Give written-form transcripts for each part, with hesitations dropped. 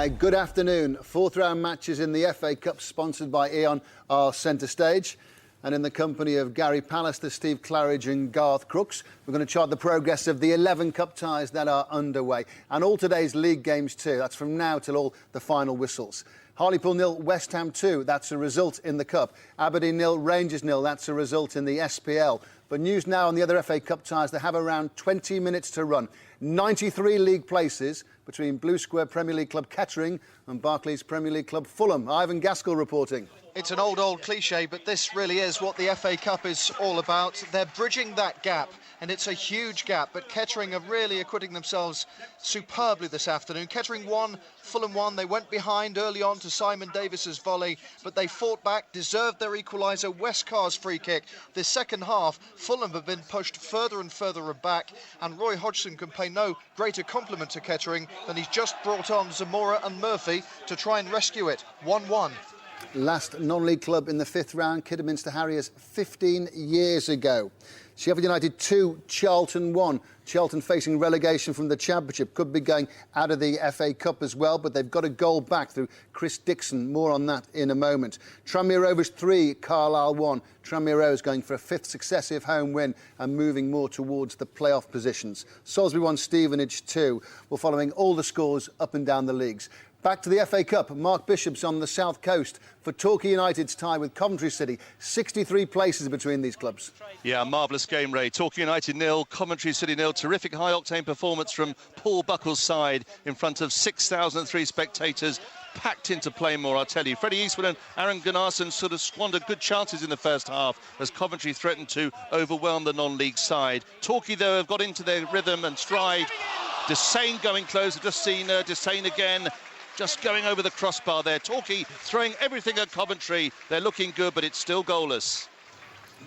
Good afternoon. Fourth round matches in the FA Cup sponsored by Eon are centre stage. And in the company of Gary Pallister, Steve Claridge and Garth Crooks, we're going to chart the progress of the 11 cup ties that are underway. And all today's league games too. That's from now till all the final whistles. Hartlepool 0, West Ham 2, that's a result in the Cup. Aberdeen 0, Rangers 0, that's a result in the SPL. But news now on the other FA Cup ties, they have around 20 minutes to run. 93 league places between Blue Square Premier League club Kettering and Barclays Premier League club Fulham. Ivan Gaskell reporting. It's an old cliche, but this really is what the FA Cup is all about. They're bridging that gap, and it's a huge gap, but Kettering are really acquitting themselves superbly this afternoon. Kettering won, Fulham won. They went behind early on to Simon Davis's volley, but they fought back, deserved their equaliser, Westcar's free kick. This second half, Fulham have been pushed further and further back, and Roy Hodgson can pay no greater compliment to Kettering than he's just brought on Zamora and Murphy to try and rescue it. 1-1. Last non-league club in the fifth round, Kidderminster Harriers, 15 years ago. Sheffield United 2, Charlton 1. Charlton facing relegation from the Championship, could be going out of the FA Cup as well, but they've got a goal back through Chris Dixon. More on that in a moment. Tranmere Rovers 3, Carlisle 1. Tranmere Rovers going for a fifth successive home win and moving more towards the playoff positions. Salisbury 1, Stevenage 2. We're following all the scores up and down the leagues. Back to the FA Cup, Mark Bishop's on the south coast for Torquay United's tie with Coventry City. 63 places between these clubs. Yeah, marvellous game, Ray. Torquay United 0, Coventry City 0. Terrific high-octane performance from Paul Buckle's side in front of 6,003 spectators. Packed into Plainmoor, I'll tell you. Freddie Eastwood and Aaron Gunnarsson sort of squandered good chances in the first half as Coventry threatened to overwhelm the non-league side. Torquay, though, have got into their rhythm and stride. Desane going close. I've just seen Desane again. Just going over the crossbar there. Torquay throwing everything at Coventry. They're looking good, but it's still goalless.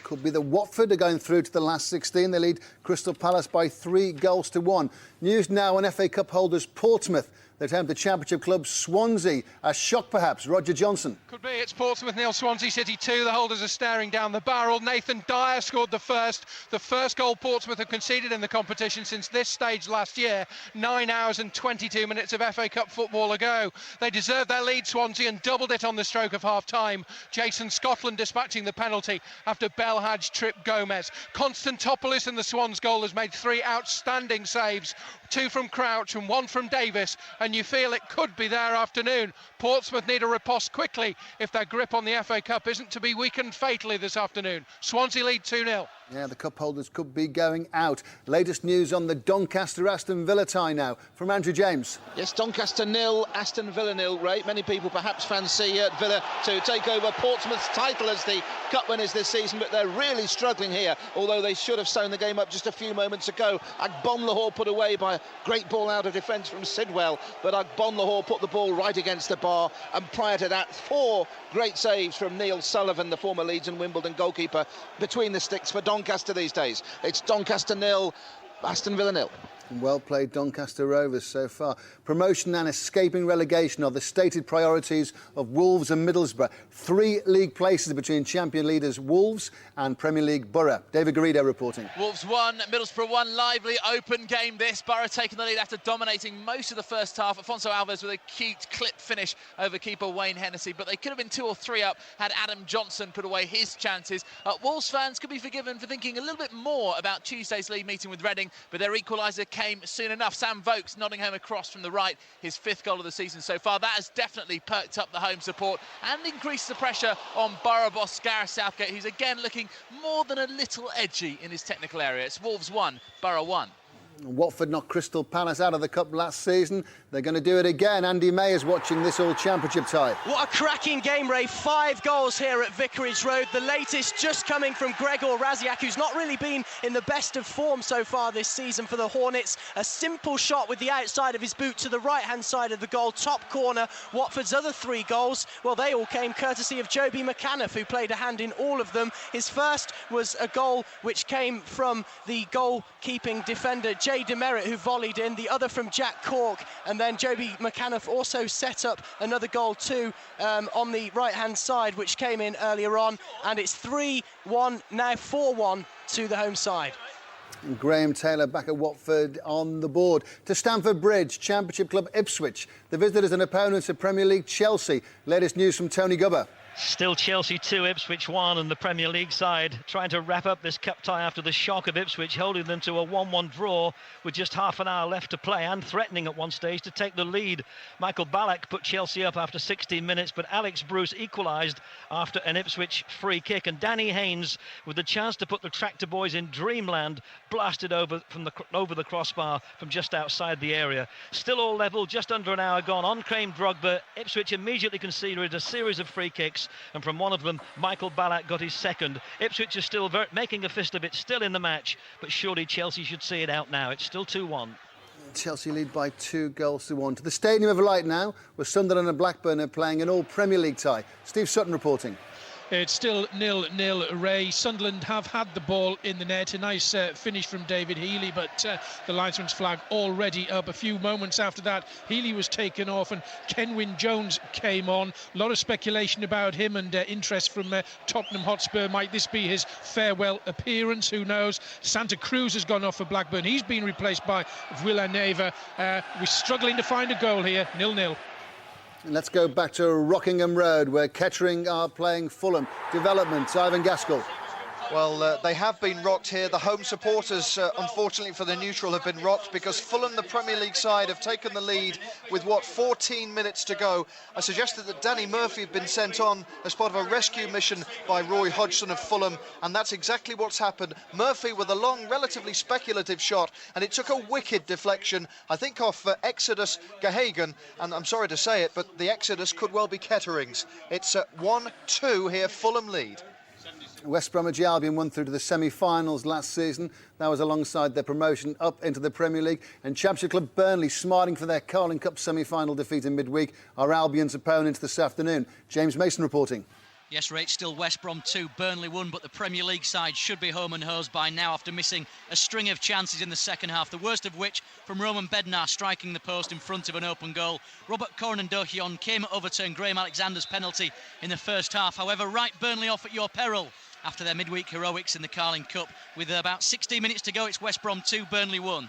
Could be the Watford are going through to the last 16. They lead Crystal Palace by 3-1. News now on FA Cup holders Portsmouth. They're home to Championship club Swansea. A shock, perhaps. Roger Johnson. Could be. It's Portsmouth 0, Swansea City 2. The holders are staring down the barrel. Nathan Dyer scored the first. The first goal Portsmouth have conceded in the competition since this stage last year. 9 hours and 22 minutes of FA Cup football ago. They deserved their lead, Swansea, and doubled it on the stroke of half-time. Jason Scotland dispatching the penalty after Belhaj tripped Gomez. Konstantopoulos in the Swans goal has made 3 outstanding saves. 2 from Crouch and 1 from Davis, and you feel it could be their afternoon. Portsmouth need a riposte quickly if their grip on the FA Cup isn't to be weakened fatally this afternoon. Swansea lead 2-0. Yeah, the cup holders could be going out. Latest news on the Doncaster-Aston Villa tie now from Andrew James. Yes, Doncaster 0, Aston Villa 0, Ray. Many people perhaps fancy Villa to take over Portsmouth's title as the cup winners this season, but they're really struggling here, although they should have sewn the game up just a few moments ago. Agbonlahor put away by a great ball out of defence from Sidwell, but Agbonlahor put the ball right against the bar, and prior to that, 4 great saves from Neil Sullivan, the former Leeds and Wimbledon goalkeeper, between the sticks for Doncaster these days. It's Doncaster 0, Aston Villa 0. Well played, Doncaster Rovers so far. Promotion and escaping relegation are the stated priorities of Wolves and Middlesbrough. 3 league places between champion leaders Wolves and Premier League Borough. David Garrido reporting. Wolves 1, Middlesbrough 1. Lively, open game this. Borough taking the lead after dominating most of the first half. Afonso Alves with a cute clip finish over keeper Wayne Hennessy, but they could have been 2 or 3 up had Adam Johnson put away his chances. Wolves fans could be forgiven for thinking a little bit more about Tuesday's league meeting with Reading, but their equaliser came soon enough. Sam Vokes nodding home across from the right, his 5th goal of the season so far. That has definitely perked up the home support and increased the pressure on Borough boss Gareth Southgate, who's again looking more than a little edgy in his technical area. It's Wolves 1, Borough 1. Watford knocked Crystal Palace out of the cup last season. They're going to do it again. Andy May is watching this all-championship tie. What a cracking game, Ray. 5 goals here at Vicarage Road. The latest just coming from Gregor Raziak, who's not really been in the best of form so far this season for the Hornets. A simple shot with the outside of his boot to the right-hand side of the goal, top corner. Watford's other 3 goals, well, they all came courtesy of Joby McAnuff, who played a hand in all of them. His first was a goal which came from the goal-keeping defender Jay Demerit, who volleyed in, the other from Jack Cork, and then Joby McAnuff also set up another goal too on the right-hand side, which came in earlier on, and it's 3-1, now 4-1 to the home side. And Graham Taylor back at Watford on the board. To Stamford Bridge, Championship club Ipswich. The visitors and opponents of Premier League Chelsea. Latest news from Tony Gubber. Still Chelsea 2, Ipswich 1, and the Premier League side trying to wrap up this cup tie after the shock of Ipswich holding them to a 1-1 draw with just half an hour left to play and threatening at one stage to take the lead. Michael Ballack put Chelsea up after 16 minutes, but Alex Bruce equalised after an Ipswich free kick, and Danny Haynes, with the chance to put the Tractor Boys in dreamland, blasted over the crossbar from just outside the area. Still all level, just under an hour gone. On came Drogba. Ipswich immediately conceded a series of free kicks, and from one of them Michael Ballack got his second. Ipswich is still making a fist of it, still in the match, but surely Chelsea should see it out now. It's still 2-1. Chelsea lead by 2-1. To the Stadium of Light now, where Sunderland and Blackburn are playing an all-Premier League tie. Steve Sutton reporting. It's still 0-0, Ray. Sunderland have had the ball in the net. A nice finish from David Healy, but the linesman's flag already up. A few moments after that, Healy was taken off and Kenwyne Jones came on. A lot of speculation about him and interest from Tottenham Hotspur. Might this be his farewell appearance? Who knows? Santa Cruz has gone off for Blackburn. He's been replaced by Villaneva. We're struggling to find a goal here. 0-0. And let's go back to Rockingham Road, where Kettering are playing Fulham. Development, Ivan Gaskell. Well, they have been rocked here. The home supporters, unfortunately for the neutral, have been rocked because Fulham, the Premier League side, have taken the lead with, 14 minutes to go. I suggested that Danny Murphy had been sent on as part of a rescue mission by Roy Hodgson of Fulham, and that's exactly what's happened. Murphy with a long, relatively speculative shot, and it took a wicked deflection, I think, off Exodus Gahagan, and I'm sorry to say it, but the Exodus could well be Kettering's. It's 1-2 here, Fulham lead. West Bromwich Albion won through to the semi-finals last season. That was alongside their promotion up into the Premier League. And Championship club Burnley, smarting for their Carling Cup semi-final defeat in midweek, are Albion's opponents this afternoon. James Mason reporting. Yes, Ray, it's still West Brom 2, Burnley 1, but the Premier League side should be home and hosed by now after missing a string of chances in the second half, the worst of which from Roman Bednar striking the post in front of an open goal. Robert Conan-Dohion came at overturn Graham Alexander's penalty in the first half. However, write Burnley off at your peril after their midweek heroics in the Carling Cup. With about 16 minutes to go, it's West Brom 2, Burnley 1.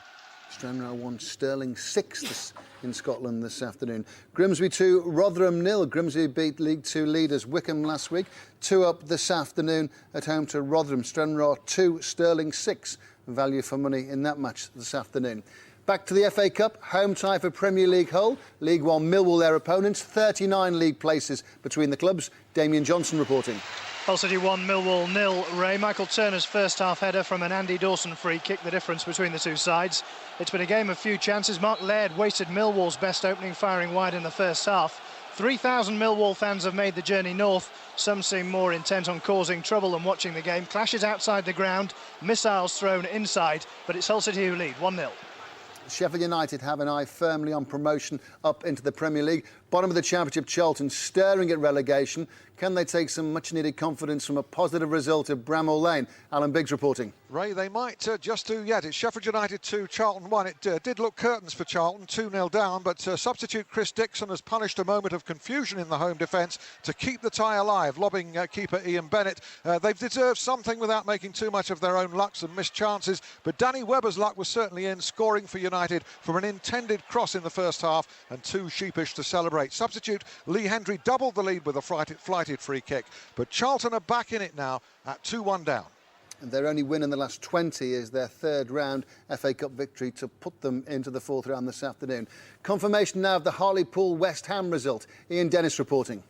Stranraer 1, Stirling 6 in Scotland this afternoon. Grimsby 2, Rotherham 0. Grimsby beat League 2 leaders Wycombe last week. 2 up this afternoon at home to Rotherham. Stranraer 2, Stirling 6. Value for money in that match this afternoon. Back to the FA Cup, home tie for Premier League Hull. League 1 Millwall their opponents, 39 league places between the clubs. Damien Johnson reporting. Hull City 1, Millwall 0. Ray, Michael Turner's first half header from an Andy Dawson free kick, the difference between the two sides. It's been a game of few chances. Mark Laird wasted Millwall's best opening, firing wide in the first half. 3,000 Millwall fans have made the journey north. Some seem more intent on causing trouble than watching the game. Clashes outside the ground, missiles thrown inside, but it's Hull City who lead 1-0. Sheffield United have an eye firmly on promotion up into the Premier League. Bottom of the Championship, Charlton staring at relegation. Can they take some much-needed confidence from a positive result at Bramall Lane? Alan Biggs reporting. Ray, they might just do yet. It's Sheffield United 2, Charlton 1. It did look curtains for Charlton, 2-0 down, but substitute Chris Dixon has punished a moment of confusion in the home defence to keep the tie alive, lobbing keeper Ian Bennett. They've deserved something without making too much of their own lucks and missed chances, but Danny Webber's luck was certainly in, scoring for United from an intended cross in the first half and too sheepish to celebrate. Substitute Lee Hendry doubled the lead with a flighted free kick, but Charlton are back in it now at 2-1 down. And their only win in the last 20 is their third round FA Cup victory to put them into the fourth round this afternoon. Confirmation now of the Hartlepool West Ham result. Ian Dennis reporting.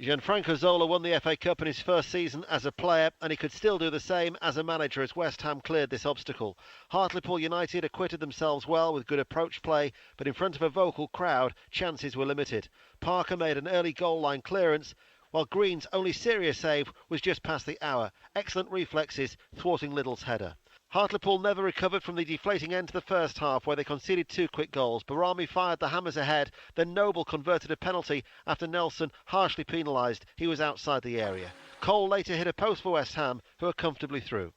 Gianfranco Zola won the FA Cup in his first season as a player, and he could still do the same as a manager as West Ham cleared this obstacle. Hartlepool United acquitted themselves well with good approach play, but in front of a vocal crowd, chances were limited. Parker made an early goal line clearance, while Green's only serious save was just past the hour. Excellent reflexes thwarting Liddell's header. Hartlepool never recovered from the deflating end to the first half, where they conceded 2 quick goals. Barami fired the hammers ahead, then Noble converted a penalty after Nelson harshly penalised. He was outside the area. Cole later hit a post for West Ham, who are comfortably through.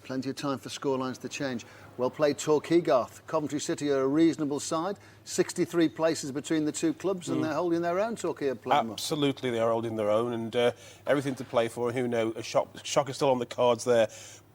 Plenty of time for scorelines to change. Well played, Torquay, Garth. Coventry City are a reasonable side. 63 places between the two clubs, and they're holding their own. Torquay are playing. Absolutely, they are holding their own, and everything to play for. Who knows? A shock is still on the cards there.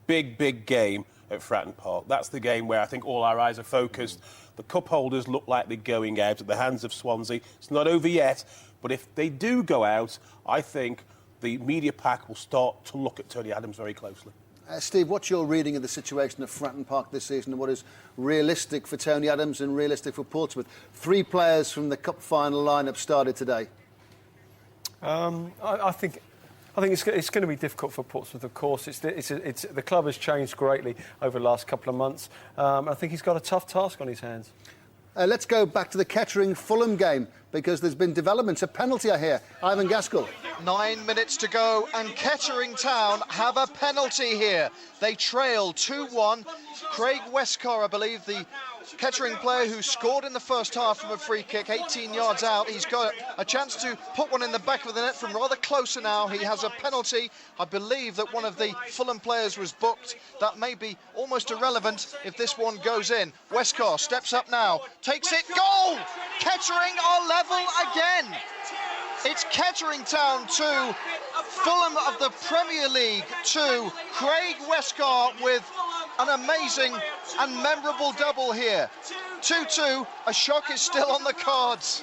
Big game. at Fratton Park. That's the game where I think all our eyes are focused. The cup holders look like they're going out at the hands of Swansea. It's not over yet, but if they do go out, I think the media pack will start to look at Tony Adams very closely. Steve, what's your reading of the situation at Fratton Park this season and what is realistic for Tony Adams and realistic for Portsmouth? 3 players from the cup final lineup started today. I think it's going to be difficult for Portsmouth, of course. The club has changed greatly over the last couple of months. I think he's got a tough task on his hands. Let's go back to the Kettering-Fulham game because there's been developments. A penalty, I hear. Ivan Gaskell. 9 minutes to go and Kettering Town have a penalty here. They trail 2-1. Craig Westcar, I believe, the Kettering player who scored in the first half from a free kick 18 yards out. He's got a chance to put one in the back of the net from rather closer now. He has a penalty. I believe that one of the Fulham players was booked. That may be almost irrelevant if this one goes in. Westcar steps up now, takes it, goal! Kettering are level again. It's Kettering Town 2, Fulham of the Premier League 2. Craig Westcar with an amazing and memorable double here. 2-2, a shock is still on the cards.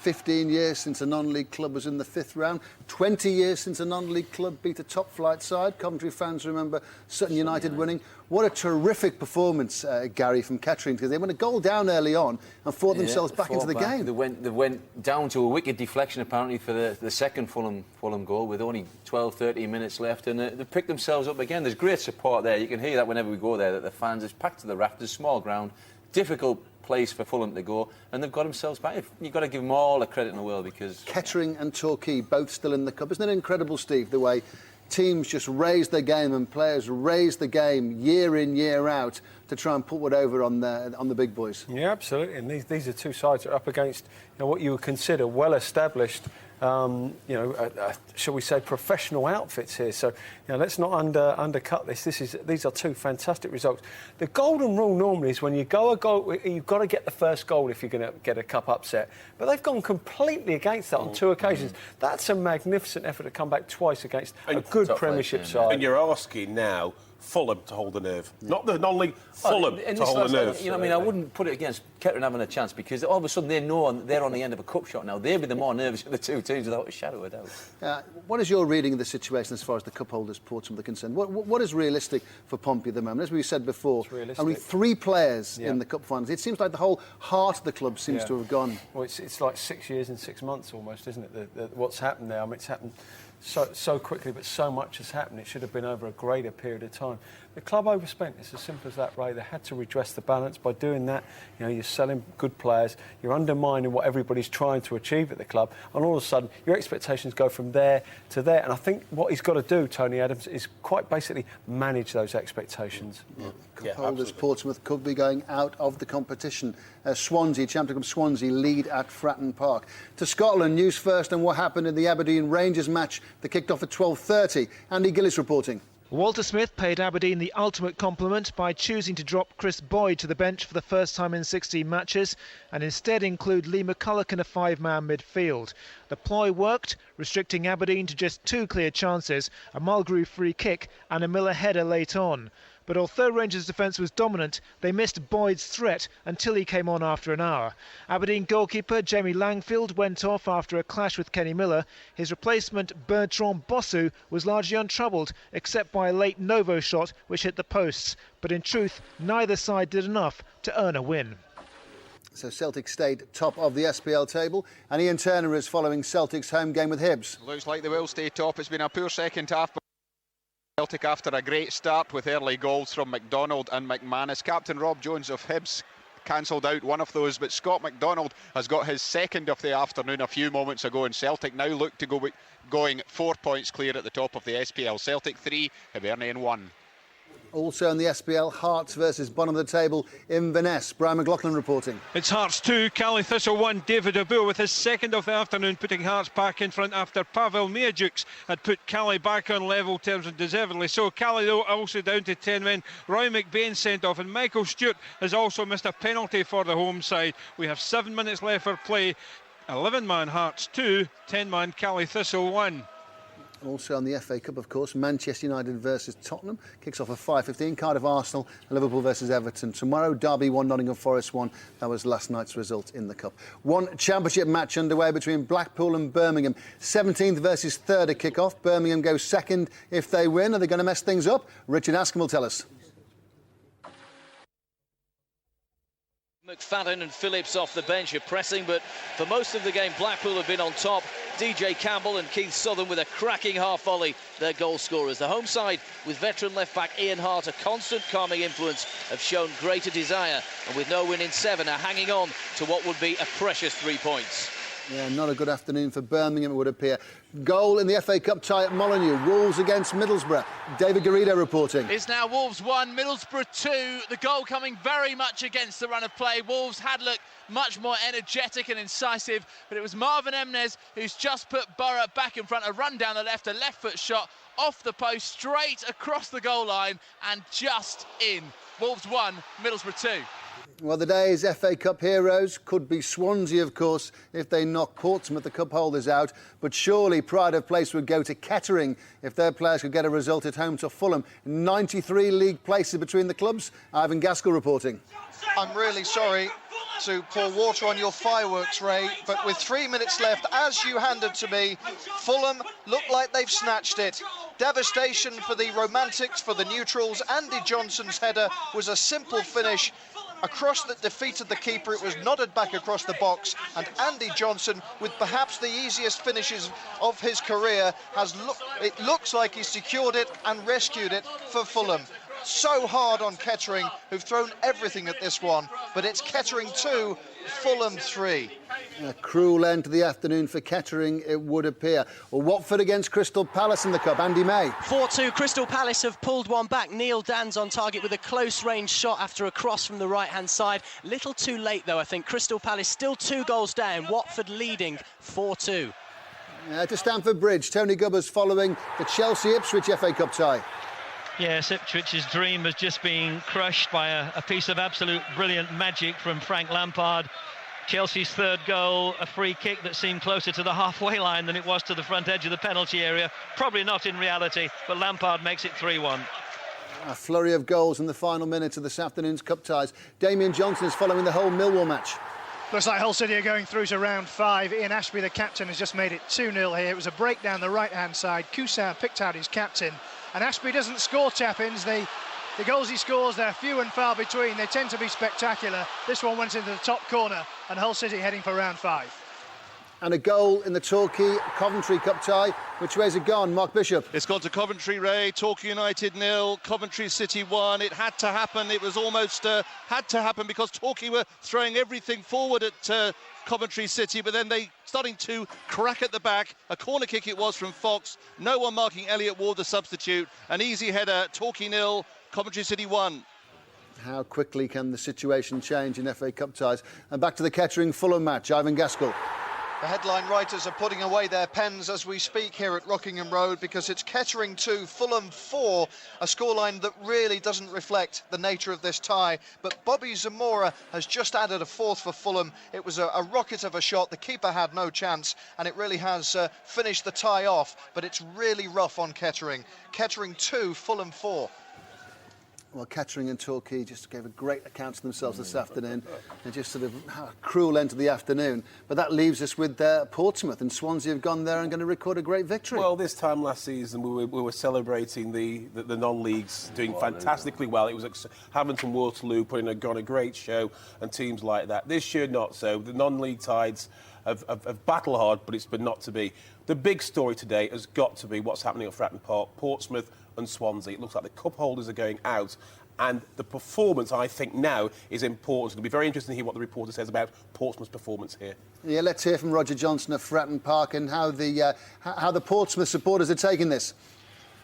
15 years since a non-league club was in the 5th round. 20 years since a non-league club beat a top-flight side. Coventry fans remember Sutton United winning. What a terrific performance, Gary, from Kettering, because they went a goal down early on and fought themselves back into the game. They went down to a wicked deflection, apparently, for the second Fulham goal with only 12, 13 minutes left, and they picked themselves up again. There's great support there. You can hear that whenever we go there, that the fans is packed to the rafters, small ground, difficult place for Fulham to go, and they've got themselves back. You've got to give them all the credit in the world because... Kettering and Torquay both still in the cup. Isn't it incredible, Steve, the way teams just raise their game and players raise the game year in, year out to try and put one over on the big boys? Yeah, absolutely. And these are two sides that are up against what you would consider well-established, shall we say, professional outfits here. So, let's not undercut this. These are two fantastic results. The golden rule normally is when you go a goal, you've got to get the first goal if you're going to get a cup upset. But they've gone completely against that on 2 occasions. That's a magnificent effort to come back twice against a good Premiership side. And you're asking now Fulham to hold the nerve, not the non-league. Fulham to hold the nerve. I wouldn't put it against Kettering having a chance because all of a sudden they know they're on the end of a cup shot now. They'll be the more nervous of the two teams without a shadow of doubt. What is your reading of the situation as far as the cup holders, Portsmouth, are concerned? What is realistic for Pompey at the moment? As we said before, only 3 players in the cup finals. It seems like the whole heart of the club seems to have gone. Well, it's like 6 years and 6 months almost, isn't it? What's happened there? I mean, it's happened so quickly, but so much has happened. It should have been over a greater period of time. The club overspent. It's as simple as that, Ray. They had to redress the balance. By doing that, you're selling good players, you're undermining what everybody's trying to achieve at the club, and all of a sudden your expectations go from there to there. And I think what he's got to do, Tony Adams, is quite basically manage those expectations. Cup holders, Portsmouth could be going out of the competition. Swansea, Championship Swansea, lead at Fratton Park. To Scotland, news first on what happened in the Aberdeen Rangers match that kicked off at 12:30. Andy Gillis reporting. Walter Smith paid Aberdeen the ultimate compliment by choosing to drop Chris Boyd to the bench for the first time in 16 matches and instead include Lee McCulloch in a 5-man midfield. The ploy worked, restricting Aberdeen to just 2 clear chances, a Mulgrew free kick and a Miller header late on. But although Rangers' defence was dominant, they missed Boyd's threat until he came on after an hour. Aberdeen goalkeeper Jamie Langfield went off after a clash with Kenny Miller. His replacement Bertrand Bossou was largely untroubled, except by a late Novo shot which hit the posts. But in truth, neither side did enough to earn a win. So Celtic stayed top of the SPL table, and Ian Turner is following Celtic's home game with Hibs. Looks like they will stay top. It's been a poor second half. Celtic after a great start with early goals from McDonald and McManus. Captain Rob Jones of Hibs cancelled out one of those, but Scott McDonald has got his second of the afternoon a few moments ago, and Celtic now look to go going 4 points clear at the top of the SPL. Celtic 3, Hibernian 1. Also in the SPL, Hearts versus bottom of the table Inverness. Brian McLaughlin reporting. It's Hearts 2, Cali Thistle 1. David Abou with his second of the afternoon, putting Hearts back in front after Pavel Miajuk had put Cali back on level terms, and deservedly so. Cali though also down to 10 men. Roy McBain sent off, and Michael Stewart has also missed a penalty for the home side. We have 7 minutes left for play. 11-man Hearts 2, 10-man Cali Thistle 1. Also on the FA Cup, of course, Manchester United versus Tottenham. Kicks off at 5:15. Cardiff Arsenal and Liverpool versus Everton tomorrow. Derby 1, Nottingham Forest 1. That was last night's result in the Cup. One championship match underway between Blackpool and Birmingham. 17th versus 3rd at kick-off. Birmingham goes second if they win. Are they going to mess things up? Richard Askham will tell us. McFadden and Phillips off the bench are pressing, but for most of the game Blackpool have been on top. DJ Campbell and Keith Southern with a cracking half volley, their goal scorers. The home side with veteran left back Ian Hart, a constant calming influence, have shown greater desire, and with no win in 7 are hanging on to what would be a precious 3 points. Yeah, not a good afternoon for Birmingham, it would appear. Goal in the FA Cup tie at Molineux. Wolves against Middlesbrough. David Garrido reporting. It's now Wolves 1, Middlesbrough 2. The goal coming very much against the run of play. Wolves had looked much more energetic and incisive, but it was Marvin Emnes who's just put Borough back in front. A run down the left, a left-foot shot off the post, straight across the goal line and just in. Wolves 1, Middlesbrough 2. Well, the day's FA Cup heroes could be Swansea, of course, if they knock Portsmouth, the cup holders, out. But surely pride of place would go to Kettering if their players could get a result at home to Fulham. 93 league places between the clubs. Ivan Gaskell reporting. I'm really sorry to pour water on your fireworks, Ray, but with 3 minutes left, as you handed to me, Fulham look like they've snatched it. Devastation for the romantics, for the neutrals. Andy Johnson's header was a simple finish across that defeated the keeper. It was nodded back across the box, and Andy Johnson, with perhaps the easiest finishes of his career, it looks like he secured it and rescued it for Fulham. So hard on Kettering, who've thrown everything at this one, but it's Kettering 2, Fulham 3. A cruel end to the afternoon for Kettering, it would appear. Well, Watford against Crystal Palace in the Cup. Andy May. 4-2. Crystal Palace have pulled one back. Neil Dan's on target with a close-range shot after a cross from the right-hand side. Little too late, though, I think. Crystal Palace still 2 goals down. Watford leading 4-2. To Stamford Bridge, Tony Gubbers following the Chelsea-Ipswich FA Cup tie. Yes, Ipswich's dream has just been crushed by a piece of absolute brilliant magic from Frank Lampard. Chelsea's 3rd goal, a free kick that seemed closer to the halfway line than it was to the front edge of the penalty area. Probably not in reality, but Lampard makes it 3-1. A flurry of goals in the final minutes of this afternoon's cup ties. Damien Johnson is following the whole Millwall match. Looks like Hull City are going through to round 5. Ian Ashby, the captain, has just made it 2-0 here. It was a break down the right-hand side. Cousin picked out his captain. And Ashby doesn't score tap-ins. The goals he scores, they're few and far between. They tend to be spectacular. This one went into the top corner, and Hull City heading for round 5. And a goal in the Torquay Coventry Cup tie. Which way's it gone, Mark Bishop? It's gone to Coventry, Ray. Torquay United 0, Coventry City 1. It had to happen. It was almost had to happen because Torquay were throwing everything forward at Coventry City, but then they starting to crack at the back. A corner kick it was from Fox. No one marking Elliot Ward, the substitute. An easy header. Torquay 0, Coventry City 1. How quickly can the situation change in FA Cup ties? And back to the Kettering-Fulham match. Ivan Gaskell. The headline writers are putting away their pens as we speak here at Rockingham Road, because it's Kettering 2, Fulham 4, a scoreline that really doesn't reflect the nature of this tie. But Bobby Zamora has just added a 4th for Fulham. It was a rocket of a shot. The keeper had no chance, and it really has finished the tie off. But it's really rough on Kettering. Kettering 2, Fulham 4. Well, Kettering and Torquay just gave a great account to themselves this afternoon, and just sort of a cruel end to the afternoon. But that leaves us with Portsmouth, and Swansea have gone there and going to record a great victory. Well, this time last season we were celebrating the non-leagues doing fantastically well. It was Hamilton Waterloo putting on a great show, and teams like that. This year not so. The non-league tides have battled hard, but it's been not to be. The big story today has got to be what's happening at Fratton Park, Portsmouth and Swansea. It looks like the cup holders are going out, and the performance, I think, now is important. It's going to be very interesting to hear what the reporter says about Portsmouth's performance here. Yeah, let's hear from Roger Johnson of Fratton Park and how the Portsmouth supporters are taking this.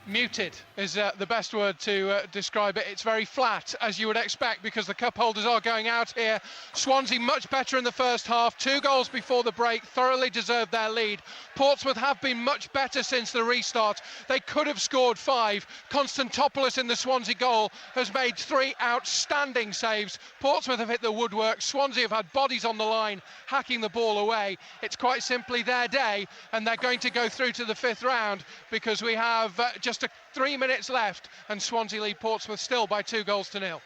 Muted is the best word to describe it. It's very flat, as you would expect, because the cup holders are going out here. Swansea much better in the first half, 2 goals before the break, thoroughly deserved their lead. Portsmouth have been much better since the restart. They could have scored 5. Konstantopoulos in the Swansea goal has made 3 outstanding saves. Portsmouth have hit the woodwork. Swansea have had bodies on the line, hacking the ball away. It's quite simply their day, and they're going to go through to the 5th round, because we have just 3 minutes left, and Swansea lead Portsmouth still by 2-0.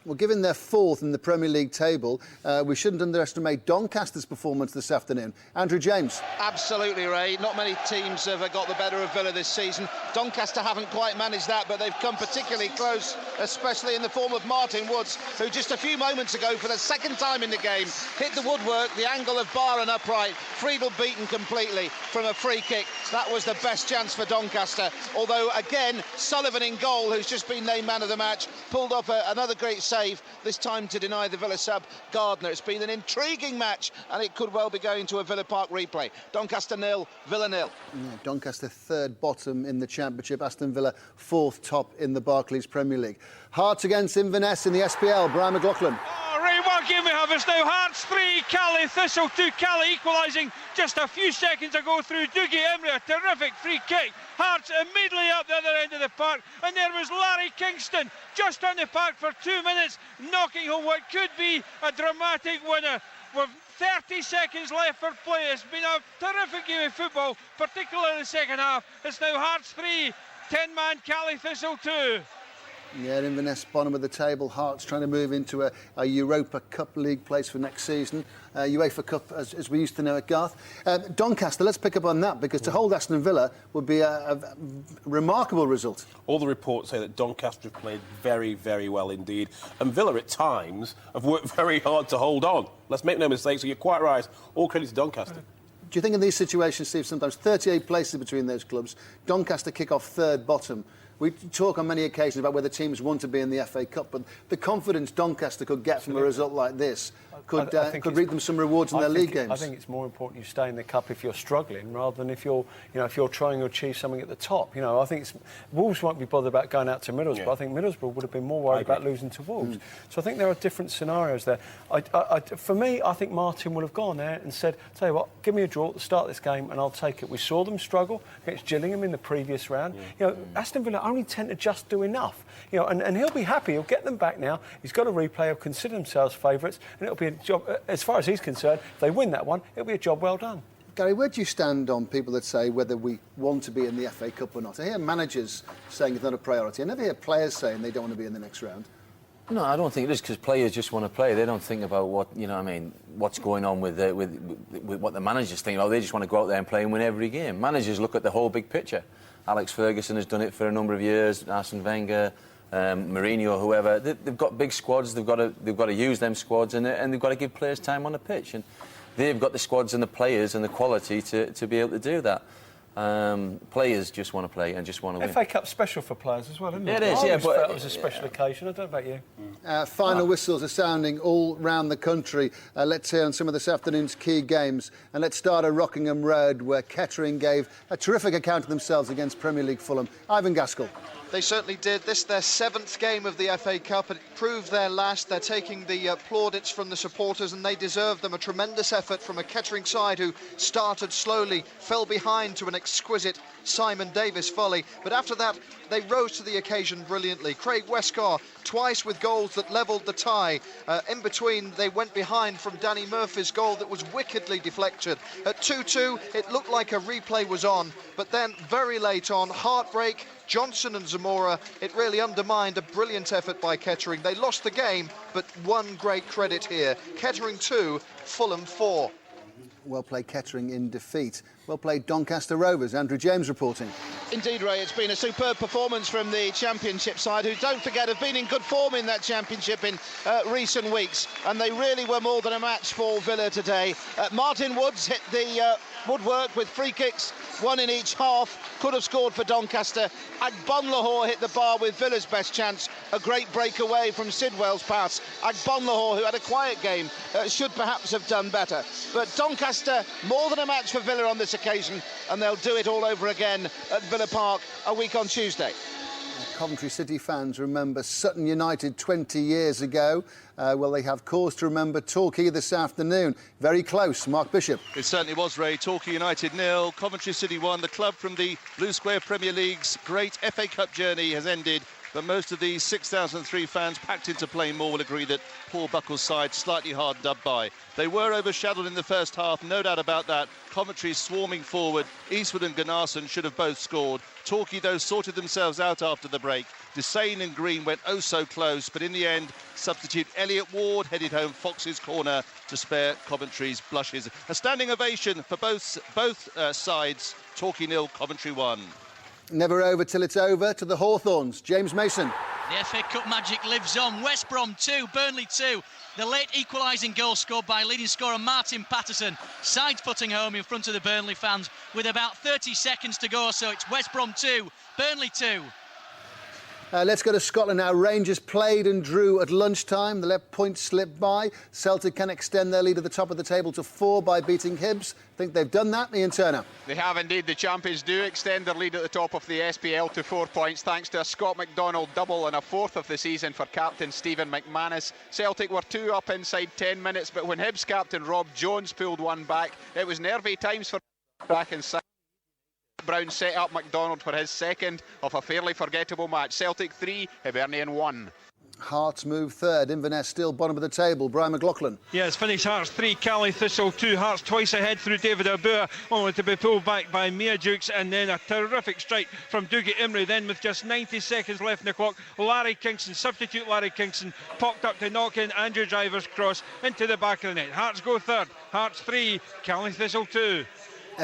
Well, given they're 4th in the Premier League table, we shouldn't underestimate Doncaster's performance this afternoon. Andrew James. Absolutely, Ray. Not many teams have got the better of Villa this season. Doncaster haven't quite managed that, but they've come particularly close, especially in the form of Martin Woods, who just a few moments ago, for the 2nd time in the game, hit the woodwork, the angle of bar and upright. Friedel beaten completely from a free kick. That was the best chance for Doncaster. Although, again, Sullivan in goal, who's just been named man of the match, pulled off another great save, this time to deny the Villa sub Gardner. It's been an intriguing match, and it could well be going to a Villa Park replay. Doncaster 0, Villa 0. Yeah, Doncaster 3rd bottom in the Championship, Aston Villa 4th top in the Barclays Premier League. Hearts against Inverness in the SPL. Brian McLaughlin. Ray, what game we have is now Hearts 3, Cali Thistle 2. Cali equalising just a few seconds ago through Dougie Emery, a terrific free kick. Hearts immediately up the other end of the park, and there was Larry Kingston just on the park for 2 minutes, knocking home what could be a dramatic winner. With 30 seconds left for play, it's been a terrific game of football, particularly in the second half. It's now Hearts 3, 10-man Cali Thistle 2. Yeah, Inverness bottom of the table. Hearts trying to move into a Europa Cup League place for next season. UEFA Cup, as we used to know it, Garth. Doncaster, let's pick up on that, because to hold Aston Villa would be a remarkable result. All the reports say that Doncaster have played very, very well indeed. And Villa, at times, have worked very hard to hold on. Let's make no mistakes, so you're quite right. All credit to Doncaster. Do you think in these situations, Steve, sometimes 38 places between those clubs, Doncaster kick off 3rd bottom? We talk on many occasions about whether teams want to be in the FA Cup, but the confidence Doncaster could get from a result like this could reap them some rewards in their league games. I think it's more important you stay in the cup if you're struggling, rather than if you're trying to achieve something at the top. I think Wolves won't be bothered about going out to Middlesbrough. Yeah. I think Middlesbrough would have been more worried about losing to Wolves. So I think there are different scenarios there. For me, I think Martin would have gone there and said, "Tell you what, give me a draw at the start of this game, and I'll take it." We saw them struggle against Gillingham in the previous round. Aston Villa only tend to just do enough. And he'll be happy. He'll get them back now. He's got a replay. He'll consider themselves favourites, and it'll be a job. As far as he's concerned, if they win that one, it'll be a job well done. Gary, where do you stand on people that say whether we want to be in the FA Cup or not? I hear managers saying it's not a priority. I never hear players saying they don't want to be in the next round. No, I don't think it is, because players just want to play. They don't think about what's going on with what the managers think about. They just want to go out there and play and win every game. Managers look at the whole big picture. Alex Ferguson has done it for a number of years. Arsene Wenger, Mourinho, whoever. They've got big squads. They've got to use them squads, and they've got to give players time on the pitch. And they've got the squads and the players and the quality to be able to do that. Players just want to play and just want to win. FA Cup's special for players as well, isn't it? It is, yeah. But it was a special occasion. I don't know about you. Final whistles are sounding all round the country. Let's hear on some of this afternoon's key games. And let's start at Rockingham Road, where Kettering gave a terrific account of themselves against Premier League Fulham. Ivan Gaskell. They certainly did. This their 7th game of the FA Cup. It proved their last. They're taking the plaudits from the supporters, and they deserve them. A tremendous effort from a Kettering side who started slowly, fell behind to an exquisite Simon Davis volley. But after that, they rose to the occasion brilliantly. Craig Westcar, twice with goals that levelled the tie. In between, they went behind from Danny Murphy's goal that was wickedly deflected. At 2-2, it looked like a replay was on. But then, very late on, heartbreak, Johnson and Zamora, it really undermined a brilliant effort by Kettering. They lost the game, but one great credit here. Kettering 2, Fulham 4. Well played Kettering in defeat. Well played Doncaster Rovers. Andrew James reporting. Indeed, Ray, it's been a superb performance from the Championship side, who, don't forget, have been in good form in that Championship in recent weeks, and they really were more than a match for Villa today. Martin Woods hit the woodwork with free kicks, one in each half. Could have scored for Doncaster. Agbonlahor hit the bar with Villa's best chance. A great breakaway from Sidwell's pass. Agbonlahor, who had a quiet game, should perhaps have done better. But Doncaster, more than a match for Villa on this occasion. occasion, and they'll do it all over again at Villa Park a week on Tuesday. Coventry City fans remember Sutton United 20 years ago. Well, they have cause to remember Torquay this afternoon. Very close. Mark Bishop. It certainly was, Ray. Torquay United 0, Coventry City 1. The club from the Blue Square Premier League's great FA Cup journey has ended, but most of these 6,003 fans packed into Plainmoor will agree that Paul Buckle's side slightly hard dubbed by. They were overshadowed in the first half, no doubt about that. Coventry swarming forward. Eastwood and Gunnarsson should have both scored. Torquay, though, sorted themselves out after the break. Desane and Green went oh so close, but in the end, substitute Elliot Ward headed home Fox's corner to spare Coventry's blushes. A standing ovation for both sides. Torquay 0, Coventry 1. Never over till it's over. To the Hawthorns, James Mason. The FA Cup magic lives on. West Brom 2, Burnley 2. The late equalising goal scored by leading scorer Martin Patterson, side-footing home in front of the Burnley fans with about 30 seconds to go. So it's West Brom 2, Burnley 2. Let's go to Scotland now. Rangers played and drew at lunchtime. The left point slipped by. Celtic can extend their lead at the top of the table to 4 by beating Hibs. Think they've done that, Ian Turner? They have indeed. The champions do extend their lead at the top of the SPL to 4 points thanks to a Scott McDonald double and a 4th of the season for captain Stephen McManus. Celtic were 2 up inside 10 minutes, but when Hibs captain Rob Jones pulled one back, it was nervy times for back inside. Brown set up McDonald for his second of a fairly forgettable match. Celtic 3, Hibernian 1. Hearts move third. Inverness still bottom of the table. Brian McLaughlin. Yes, finished Hearts 3, Cali Thistle 2. Hearts twice ahead through David Abua, only to be pulled back by Mia Dukes, and then a terrific strike from Dougie Imrie. Then with just 90 seconds left in the clock, Larry Kingston, substitute Larry Kingston, popped up to knock in Andrew Driver's cross into the back of the net. Hearts go third. Hearts 3, Cali Thistle 2.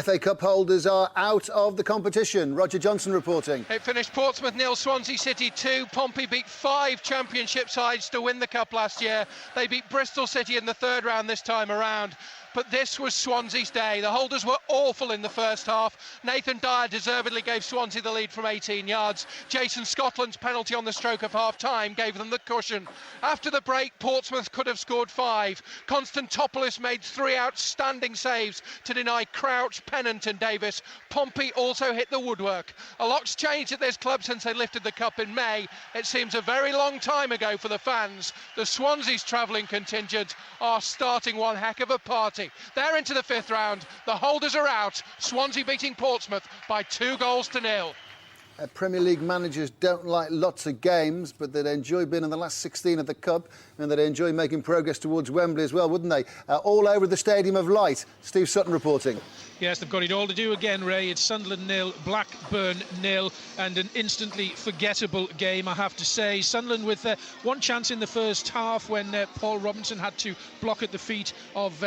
FA Cup holders are out of the competition. Roger Johnson reporting. It finished Portsmouth 0, Swansea City 2. Pompey beat 5 championship sides to win the cup last year. They beat Bristol City in the third round this time around. But this was Swansea's day. The holders were awful in the first half. Nathan Dyer deservedly gave Swansea the lead from 18 yards. Jason Scotland's penalty on the stroke of half-time gave them the cushion. After the break, Portsmouth could have scored 5. Konstantopoulos made 3 outstanding saves to deny Crouch, Pennant and Davis. Pompey also hit the woodwork. A lot's changed at this club since they lifted the cup in May. It seems a very long time ago for the fans. The Swansea's travelling contingent are starting one heck of a party. They're into the 5th round. The holders are out. Swansea beating Portsmouth by 2-0. Premier League managers don't like lots of games, but they'd enjoy being in the last 16 of the Cup, and they'd enjoy making progress towards Wembley as well, wouldn't they? All over the Stadium of Light. Steve Sutton reporting. Yes, they've got it all to do again, Ray. It's Sunderland 0, Blackburn 0, and an instantly forgettable game, I have to say. Sunderland with one chance in the first half when Paul Robinson had to block at the feet of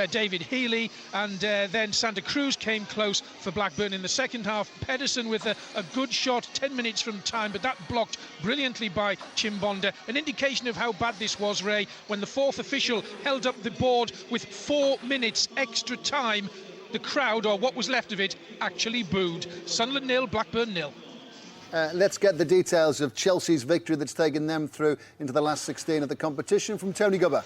David Healy, and then Santa Cruz came close for Blackburn in the second half. Pedersen with a good shot 10 minutes from time, but that blocked brilliantly by Chimbonda. An indication of how bad this was, Ray, when the 4th official held up the board with 4 minutes extra time. The crowd, or what was left of it, actually booed. Sunderland 0, Blackburn 0. Let's get the details of Chelsea's victory that's taken them through into the last 16 of the competition from Tony Gubber.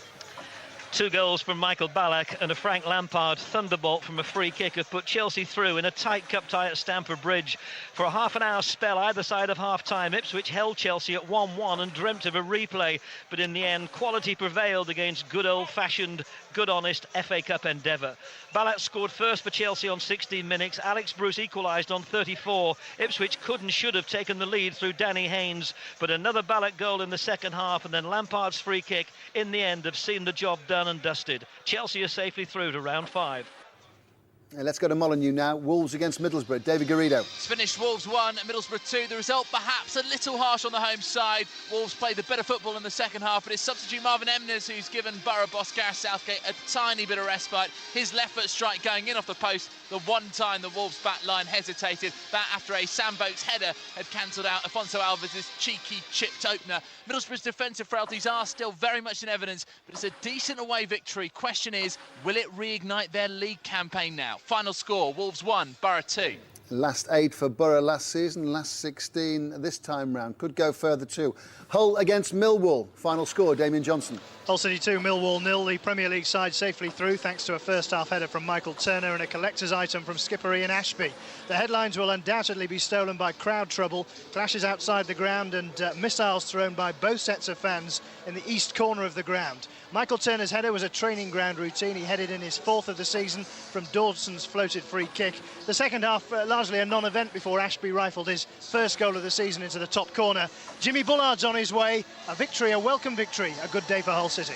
2 goals from Michael Ballack and a Frank Lampard thunderbolt from a free kick have put Chelsea through in a tight cup tie at Stamford Bridge. For a half-an-hour spell either side of half-time, Ipswich held Chelsea at 1-1 and dreamt of a replay, but in the end quality prevailed against good old-fashioned, good honest FA Cup endeavour. Ballack scored first for Chelsea on 16 minutes. Alex Bruce equalised on 34. Ipswich could and should have taken the lead through Danny Haynes, but another Ballack goal in the second half and then Lampard's free kick in the end have seen the job done and dusted. Chelsea are safely through to round 5. Let's go to Molineux now. Wolves against Middlesbrough. David Garrido. It's finished Wolves 1, Middlesbrough 2. The result perhaps a little harsh on the home side. Wolves played the better football in the second half, but it's substitute Marvin Emnes who's given Borough boss Gareth Southgate a tiny bit of respite. His left foot strike going in off the post, the one time the Wolves back line hesitated. That after a Sam Boakes header had cancelled out Afonso Alves' cheeky chipped opener. Middlesbrough's defensive frailties are still very much in evidence, but it's a decent away victory. Question is, will it reignite their league campaign now? Final score, Wolves 1, Borough 2. Last 8 for Borough last season, last 16 this time round. Could go further too. Hull against Millwall. Final score, Damien Johnson. Hull City 2, Millwall 0. The Premier League side safely through thanks to a first-half header from Michael Turner and a collector's item from skipper Ian Ashby. The headlines will undoubtedly be stolen by crowd trouble, clashes outside the ground and missiles thrown by both sets of fans in the east corner of the ground. Michael Turner's header was a training ground routine. He headed in his 4th of the season from Dawson's floated free kick. The second half largely a non-event before Ashby rifled his first goal of the season into the top corner. Jimmy Bullard's on his way. A victory, a welcome victory. A good day for Hull City.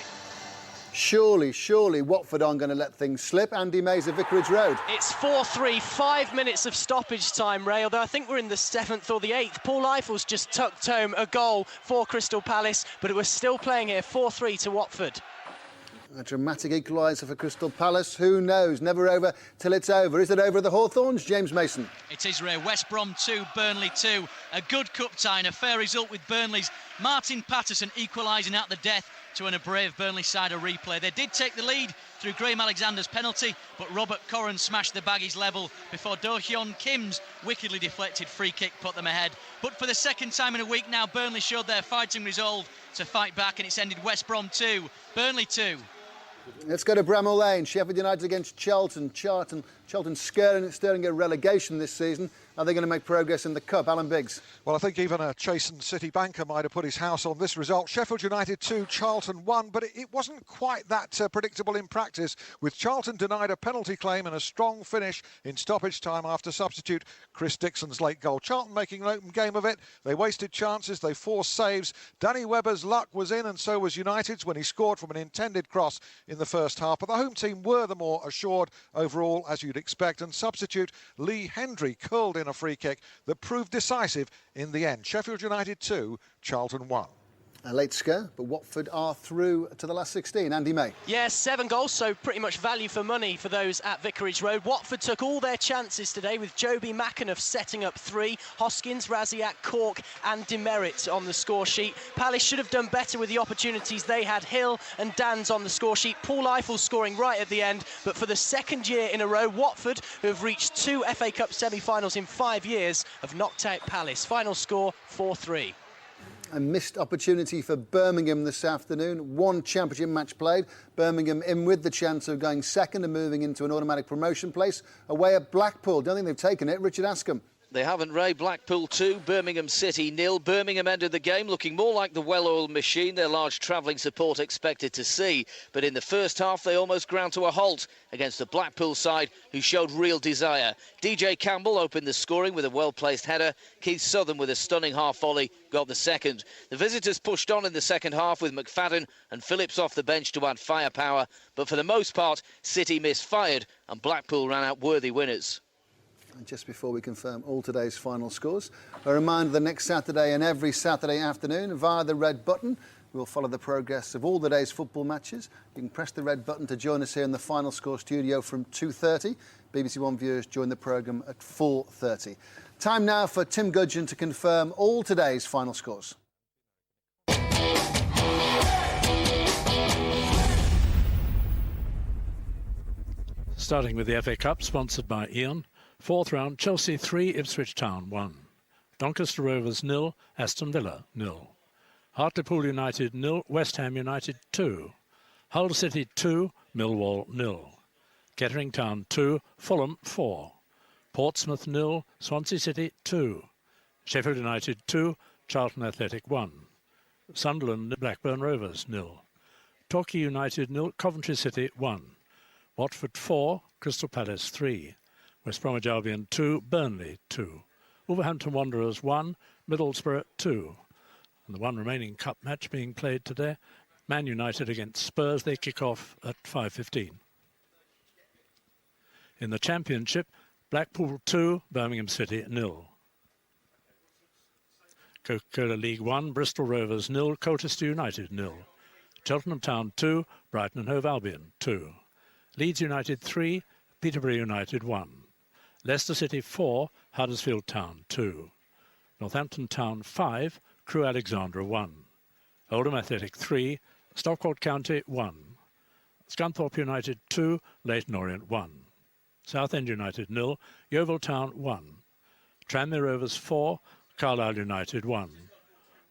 Surely Watford aren't going to let things slip. Andy Mays at Vicarage Road. It's 4-3, 5 minutes of stoppage time, Ray, although I think we're in the 7th or the 8th. Paul Eifel's just tucked home a goal for Crystal Palace, but it was still playing here, 4-3 to Watford. A dramatic equaliser for Crystal Palace. Who knows? Never over till it's over. Is it over at the Hawthorns? James Mason. It is, Ray. West Brom 2, Burnley 2. A good cup tie and a fair result with Burnley's Martin Patterson equalising at the death to win a brave Burnley side a replay. They did take the lead through Graham Alexander's penalty, but Robert Corran smashed the baggies level before Do Hyun Kim's wickedly deflected free kick put them ahead. But for the second time in a week now, Burnley showed their fighting resolve to fight back, and it's ended West Brom 2, Burnley 2. Let's go to Bramall Lane. Sheffield United against Charlton. Charlton stirring a relegation this season. Are they going to make progress in the Cup? Alan Biggs. Well, I think even a chastened City banker might have put his house on this result. Sheffield United 2, Charlton 1, but it wasn't quite that predictable in practice, with Charlton denied a penalty claim and a strong finish in stoppage time after substitute Chris Dixon's late goal. Charlton making an open game of it. They wasted chances, they forced saves. Danny Webber's luck was in, and so was United's when he scored from an intended cross in the first half. But the home team were the more assured overall, as you'd expect, and substitute Lee Hendry curled in a free kick that proved decisive in the end. Sheffield United 2, Charlton 1. A late scare, but Watford are through to the last 16. Andy May. Yeah, 7 goals, so pretty much value for money for those at Vicarage Road. Watford took all their chances today with Joby McAnuff setting up 3, Hoskins, Raziak, Cork and Demerit on the score sheet. Palace should have done better with the opportunities they had. Hill and Dan's on the score sheet. Paul Eiffel scoring right at the end, but for the second year in a row, Watford, who have reached 2 FA Cup semi-finals in 5 years, have knocked out Palace. Final score 4-3. A missed opportunity for Birmingham this afternoon. 1 championship match played. Birmingham in with the chance of going second and moving into an automatic promotion place. Away at Blackpool. Don't think they've taken it. Richard Askham. They haven't, Ray. Blackpool 2, Birmingham City 0. Birmingham ended the game looking more like the well-oiled machine their large travelling support expected to see. But in the first half, they almost ground to a halt against the Blackpool side, who showed real desire. DJ Campbell opened the scoring with a well-placed header. Keith Southern, with a stunning half-volley, got the second. The visitors pushed on in the second half with McFadden and Phillips off the bench to add firepower. But for the most part, City misfired and Blackpool ran out worthy winners. And just before we confirm all today's final scores, a reminder that next Saturday and every Saturday afternoon via the red button, we'll follow the progress of all the day's football matches. You can press the red button to join us here in the Final Score studio from 2:30. BBC One viewers join the programme at 4:30. Time now for Tim Gudgeon to confirm all today's final scores. Starting with the FA Cup, sponsored by Eon. 4th round, Chelsea 3, Ipswich Town 1. Doncaster Rovers 0, Aston Villa 0. Hartlepool United 0, West Ham United 2. Hull City 2, Millwall 0. Kettering Town 2, Fulham 4. Portsmouth 0, Swansea City 2. Sheffield United 2, Charlton Athletic 1. Sunderland Blackburn Rovers 0. Torquay United 0, Coventry City 1. Watford 4, Crystal Palace 3. West Bromwich Albion 2, Burnley 2. Wolverhampton Wanderers 1, Middlesbrough 2. And the one remaining cup match being played today, Man United against Spurs. They kick off at 5:15. In the Championship, Blackpool 2, Birmingham City 0. Coca-Cola League 1, Bristol Rovers 0, Colchester United 0. Cheltenham Town 2, Brighton and Hove Albion 2. Leeds United 3, Peterborough United 1. Leicester City 4, Huddersfield Town 2. Northampton Town 5, Crewe Alexandra 1. Oldham Athletic 3, Stockport County 1. Scunthorpe United 2, Leyton Orient 1. Southend United 0, Yeovil Town 1. Tranmere Rovers 4, Carlisle United 1.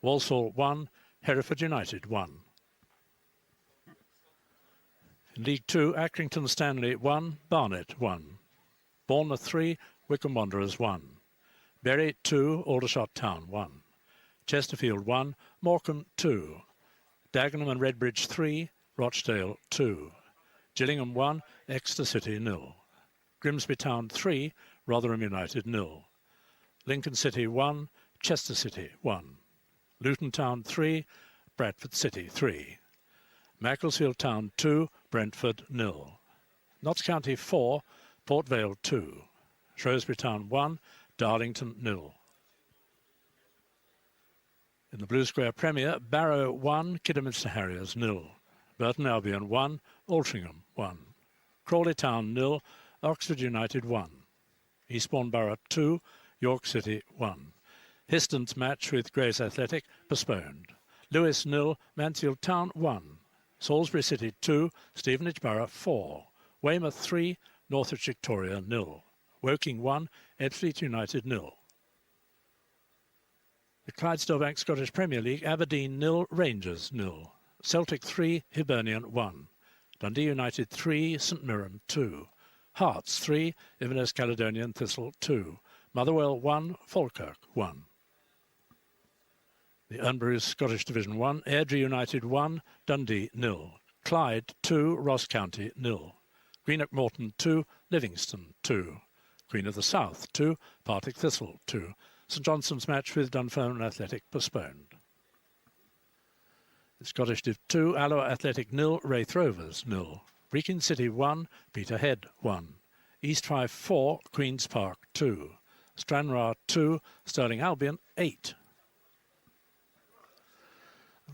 Walsall 1, Hereford United 1. In League 2, Accrington Stanley 1, Barnet 1. Bournemouth 3, Wycombe Wanderers 1. Bury 2, Aldershot Town 1. Chesterfield 1, Morecambe 2. Dagenham and Redbridge 3, Rochdale 2. Gillingham 1, Exeter City 0. Grimsby Town 3, Rotherham United 0. Lincoln City 1, Chester City 1. Luton Town 3, Bradford City 3. Macclesfield Town 2, Brentford 0. Notts County 4, Port Vale 2. Shrewsbury Town 1, Darlington 0. In the Blue Square Premier, Barrow 1, Kidderminster Harriers 0. Burton Albion 1, Altrincham 1. Crawley Town 0, Oxford United 1. Eastbourne Borough 2, York City 1. Histon's match with Grays Athletic postponed. Lewis 0, Mansfield Town 1. Salisbury City 2, Stevenage Borough 4. Weymouth 3, Northwich Victoria 0. Woking 1, Edfleet United 0. The Clydesdale Scottish Premier League, Aberdeen 0, Rangers 0. Celtic 3, Hibernian 1. Dundee United 3, St Mirren 2. Hearts 3, Inverness Caledonian Thistle 2. Motherwell 1, Falkirk 1. The Urnberry Scottish Division 1, Airdrie United 1, Dundee 0. Clyde 2, Ross County 0. Greenock Morton 2, Livingston 2. Queen of the South 2, Partick Thistle 2. St Johnstone's match with Dunfermline Athletic postponed. The Scottish Div 2, Alloa Athletic 0, Wraith Rovers 0. Brechin City 1, Peterhead 1. East Fife 4, Queen's Park 2. Stranraer 2, Stirling Albion 8.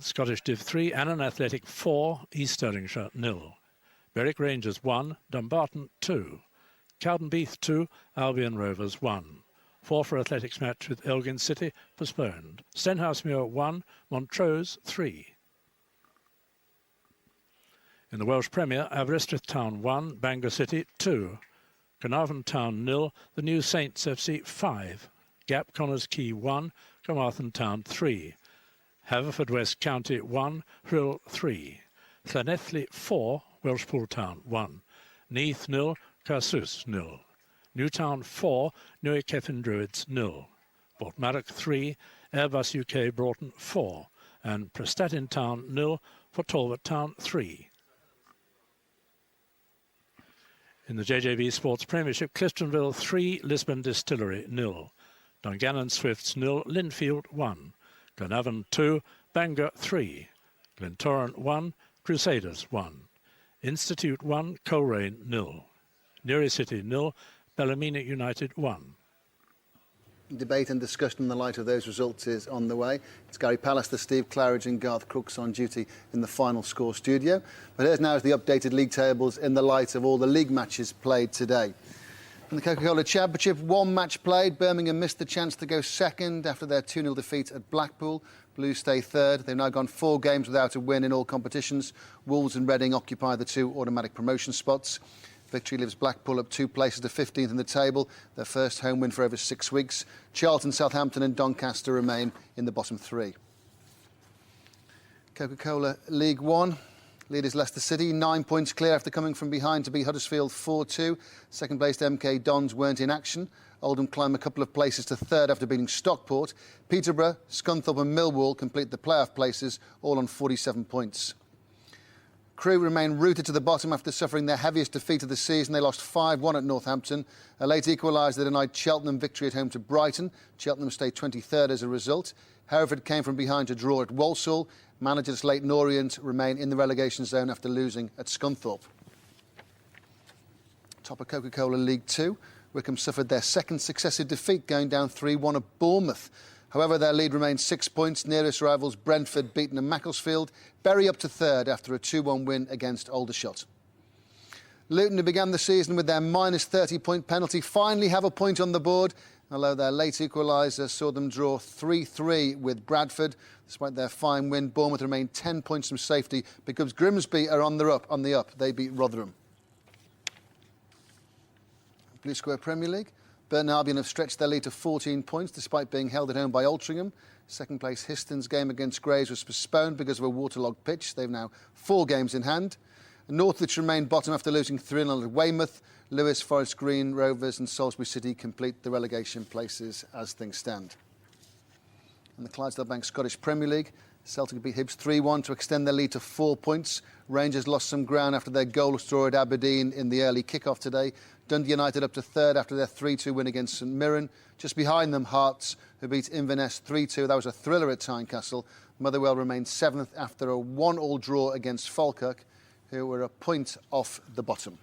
Scottish Div 3, Annan Athletic 4, East Stirlingshire 0. Berwick Rangers 1, Dumbarton 2. Cowdenbeath 2, Albion Rovers 1. Forfar Athletics match with Elgin City postponed. Stenhousemuir 1, Montrose 3. In the Welsh Premier, Aberystwyth Town 1, Bangor City 2. Carnarvon Town 0, the New Saints FC 5. Gap Connors Quay 1, Carmarthen Town 3. Haverfordwest County 1, Hull 3. Llanelli 4, Welshpool Town 1. Neath 0, Carsus 0. Newtown 4, Newy Cefn Druids 0. Portmarnock 3, Airbus UK Broughton 4. And Prestatyn Town 0 for Talbot Town 3. In the JJB Sports Premiership, Cliftonville 3, Lisbon Distillery 0. Dungannon Swifts 0, Linfield 1. Glenavon 2, Bangor 3. Glentoran 1, Crusaders 1. Institute 1, Coleraine 0. Newry City 0, Ballymena United 1. Debate and discussion in the light of those results is on the way. It's Gary Pallister, Steve Claridge and Garth Crooks on duty in the Final Score studio. But here's now the updated league tables in the light of all the league matches played today. In the Coca-Cola Championship, one match played. Birmingham missed the chance to go second after their 2-0 defeat at Blackpool. Blues stay third. They've now gone 4 games without a win in all competitions. Wolves and Reading occupy the 2 automatic promotion spots. Victory leaves Blackpool up 2 places to 15th in the table, their first home win for over 6 weeks. Charlton, Southampton and Doncaster remain in the bottom 3. Coca-Cola League 1. Lead is Leicester City, 9 points clear after coming from behind to beat Huddersfield 4-2. Second placed MK Dons weren't in action. Oldham climb a couple of places to third after beating Stockport. Peterborough, Scunthorpe and Millwall complete the playoff places, all on 47 points. Crewe remain rooted to the bottom after suffering their heaviest defeat of the season. They lost 5-1 at Northampton. A late equaliser denied Cheltenham victory at home to Brighton. Cheltenham stayed 23rd as a result. Hereford came from behind to draw at Walsall. Managers Leyton Orient remain in the relegation zone after losing at Scunthorpe. Top of Coca-Cola League 2. Wycombe suffered their second successive defeat, going down 3-1 at Bournemouth. However, their lead remains 6 points. Nearest rivals Brentford beaten at Macclesfield. Bury up to third after a 2-1 win against Aldershot. Luton, who began the season with their minus 30-point penalty, finally have a point on the board, although their late equaliser saw them draw 3-3 with Bradford. Despite their fine win, Bournemouth remain 10 points from safety because Grimsby are on the up. They beat Rotherham. Blue Square Premier League. Burton Albion have stretched their lead to 14 points despite being held at home by Altrincham. Second place Histon's game against Grays was postponed because of a waterlogged pitch. They've now 4 games in hand. Northwich remain bottom after losing 3-0 at Weymouth. Lewes, Forest Green, Rovers and Salisbury City complete the relegation places as things stand. In the Clydesdale Bank Scottish Premier League, Celtic beat Hibs 3-1 to extend their lead to 4 points. Rangers lost some ground after their goalless draw at Aberdeen in the early kick-off today. Dundee United up to third after their 3-2 win against St Mirren. Just behind them, Hearts, who beat Inverness 3-2. That was a thriller at Tynecastle. Motherwell remained 7th after a 1-1 draw against Falkirk, who were a point off the bottom.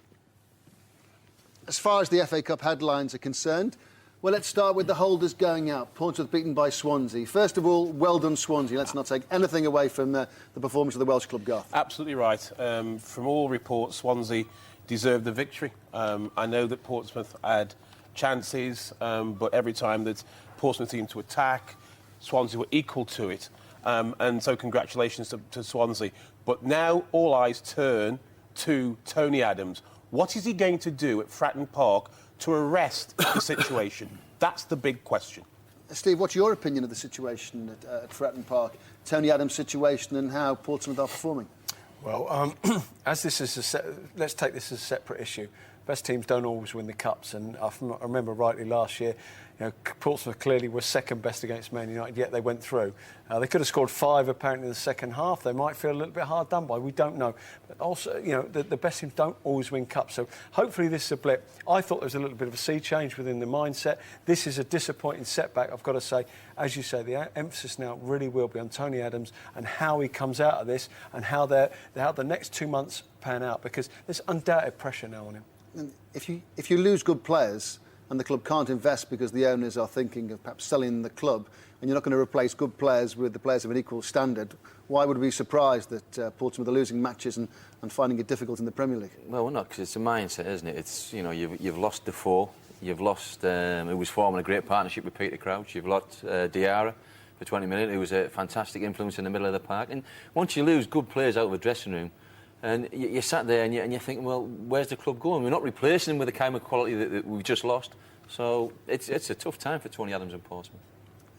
As far as the FA Cup headlines are concerned, well, let's start with the holders going out. Portsmouth beaten by Swansea. First of all, well done, Swansea. Let's not take anything away from the performance of the Welsh club, Garth. Absolutely right. From all reports, Swansea deserved the victory. I know that Portsmouth had chances, but every time that Portsmouth seemed to attack, Swansea were equal to it. And so congratulations to Swansea. But now all eyes turn to Tony Adams. What is he going to do at Fratton Park to arrest the situation? That's the big question. Steve, what's your opinion of the situation at Fratton Park, Tony Adams' situation and how Portsmouth are performing? Well, as this is let's take this as a separate issue. Best teams don't always win the cups, and I remember rightly last year, Portsmouth clearly were second best against Man United, yet they went through. They could have scored 5 apparently in the second half. They might feel a little bit hard done by. We don't know. But also, the best teams don't always win cups. So hopefully this is a blip. I thought there was a little bit of a sea change within the mindset. This is a disappointing setback, I've got to say. As you say, the emphasis now really will be on Tony Adams and how he comes out of this and how the next 2 months pan out, because there's undoubted pressure now on him. And if you lose good players and the club can't invest because the owners are thinking of perhaps selling the club, and you're not going to replace good players with the players of an equal standard, why would we be surprised that Portsmouth are losing matches and finding it difficult in the Premier League? Well, we're not, because it's a mindset, isn't it? It's, you've lost Defoe, you've lost who was forming a great partnership with Peter Crouch, you've lost Diarra for 20 minutes, who was a fantastic influence in the middle of the park. And once you lose good players out of a dressing room, and you sat there and you're thinking, well, where's the club going? We're not replacing them with the kind of quality that we've just lost. So it's a tough time for Tony Adams and Portsmouth.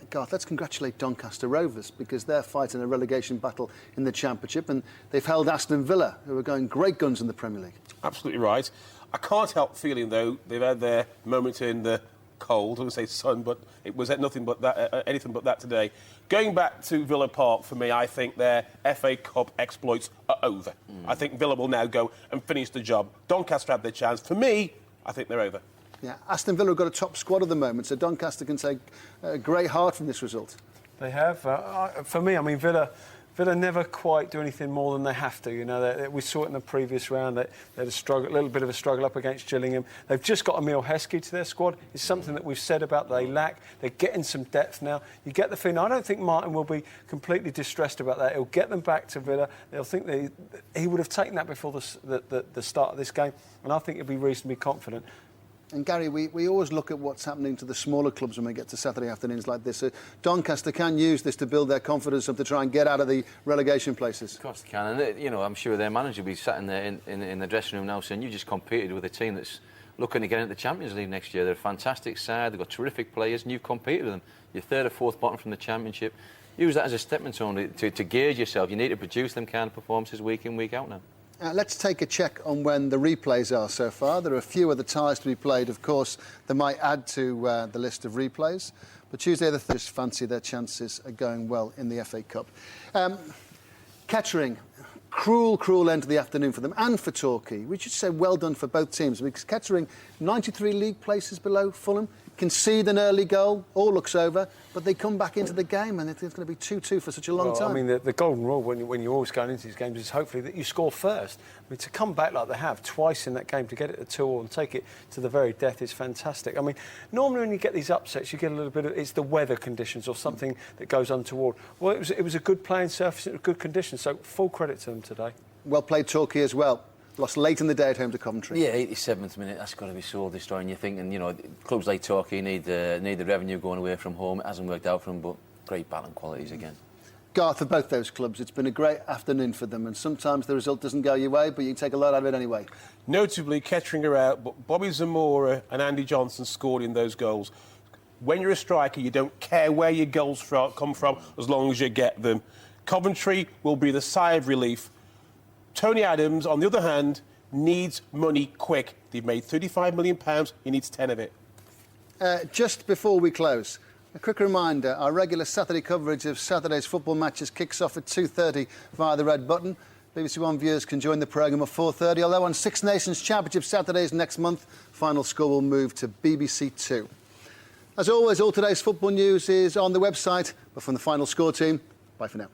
Garth, let's congratulate Doncaster Rovers, because they're fighting a relegation battle in the Championship, and they've held Aston Villa, who are going great guns in the Premier League. Absolutely right. I can't help feeling, though, they've had their moment in the cold. I wouldn't say sun, but it was anything but that today. Going back to Villa Park, for me, I think their FA Cup exploits are over. I think Villa will now go and finish the job. Doncaster had their chance. For me, I think they're over. Yeah, Aston Villa have got a top squad at the moment, so Doncaster can take a great heart from this result. They have. For me, I mean, Villa never quite do anything more than they have to. We saw it in the previous round. They had a little bit of a struggle up against Gillingham. They've just got Emile Heskey to their squad. It's something that we've said about they lack. They're getting some depth now. You get the feeling. I don't think Martin will be completely distressed about that. He'll get them back to Villa. They'll think he would have taken that before the start of this game, and I think he'll be reasonably confident. And Gary, we always look at what's happening to the smaller clubs when we get to Saturday afternoons like this. Doncaster can use this to build their confidence up to try and get out of the relegation places. Of course they can, and I'm sure their manager will be sat in there in the dressing room now saying, you just competed with a team that's looking to get into the Champions League next year. They're a fantastic side, they've got terrific players, and you've competed with them. You're third or fourth bottom from the Championship. Use that as a stepping stone to gauge yourself. You need to produce them kind of performances week in, week out now. Let's take a check on when the replays are so far. There are a few other ties to be played, of course, that might add to the list of replays. But Tuesday the 3rd, fancy their chances are going well in the FA Cup. Kettering, cruel end to the afternoon for them and for Torquay. We should say well done for both teams, because Kettering, 93 league places below Fulham, concede an early goal, all looks over, but they come back into the game and it's going to be 2-2 for such a long time. I mean, the golden rule when you're always going into these games is hopefully that you score first. I mean, to come back like they have twice in that game, to get it to 2-2 and take it to the very death is fantastic. I mean, normally when you get these upsets, you get a little bit of, it's the weather conditions or something that goes untoward. Well, it was a good playing surface, it was good conditions, so full credit to them today. Well played Torquay as well. Lost late in the day at home to Coventry. Yeah, 87th minute, that's got to be soul destroying. You're thinking, clubs like Torquay need the revenue going away from home. It hasn't worked out for them, but great balance qualities again. Garth, for both those clubs, it's been a great afternoon for them, and sometimes the result doesn't go your way, but you can take a lot out of it anyway. Notably, Kettering are out, but Bobby Zamora and Andy Johnson scored in those goals. When you're a striker, you don't care where your goals come from as long as you get them. Coventry will be the sigh of relief. Tony Adams, on the other hand, needs money quick. They've made £35 million, he needs 10 of it. Just before we close, a quick reminder, our regular Saturday coverage of Saturday's football matches kicks off at 2:30 via the red button. BBC One viewers can join the programme at 4:30, although on Six Nations Championship Saturdays next month, final score will move to BBC Two. As always, all today's football news is on the website, but from the Final Score team, bye for now.